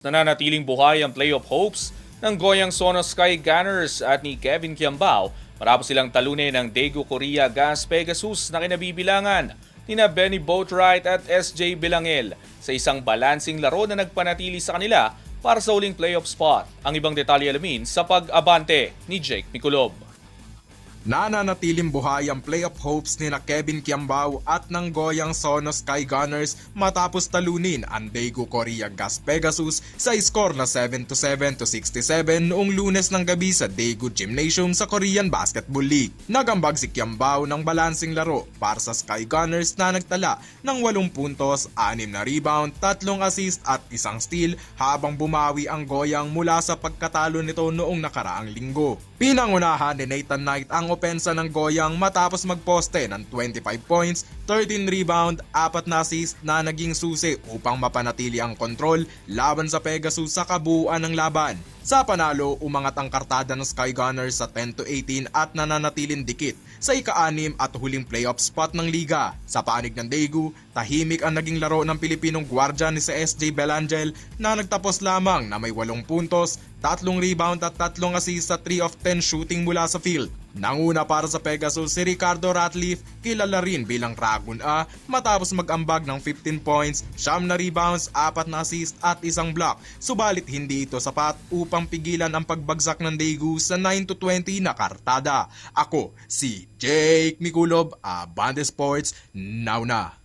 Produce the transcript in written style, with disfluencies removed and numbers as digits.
Nananatiling buhay ang playoff hopes ng Goyang Sono Sky Gunners at ni Kevin Kiambao matapos silang talunin ng Daegu Korea Gas Pegasus na kinabibilangan nina Benny Boatwright at SJ Bilangel sa isang balancing laro na nagpanatili sa kanila para sa uling playoff spot. Ang ibang detalye alamin sa pag-abante ni Jake Miculob. Nananatiling buhay ang playoff hopes ni na Kevin Kiambao at ng Goyang Sono Sky Gunners matapos talunin ang Daegu Korea Gas Pegasus sa score na 7-7 to 67 noong Lunes ng gabi sa Daegu Gymnasium sa Korean Basketball League. Nagambag si Kiambao ng balancing laro para sa Sky Gunners na nagtala ng 8 puntos, 6 na rebound, 3 assist at 1 steal habang bumawi ang Goyang mula sa pagkatalo nito noong nakaraang linggo. Pinangunahan ni Nathan Knight ang opensa ng Goyang matapos magposte ng 25 points, 13 rebound, 4 na assist na naging susi upang mapanatili ang kontrol laban sa Pegasus sa kabuuan ng laban. Sa panalo, umangat ang kartada ng Sky Gunners sa 10-18 at nananatiling dikit sa ika-6 at huling playoff spot ng liga. Sa panig ng Daegu, tahimik ang naging laro ng Pilipinong gwardiya ni si SJ Belangel na nagtapos lamang na may 8 puntos, 3 rebound at 3 assist sa 3 of 10 shooting mula sa field. Nanguna para sa Pegasus si Ricardo Ratliff, kilala rin bilang Dragon A, matapos mag-ambag ng 15 points, 9 na rebounds, 4 na assist at 1 block. Subalit hindi ito sapat upang pigilan ang pagbagsak ng Daegu sa 9-20 na kartada. Ako si Jake Miculob, Abante Sports, now na.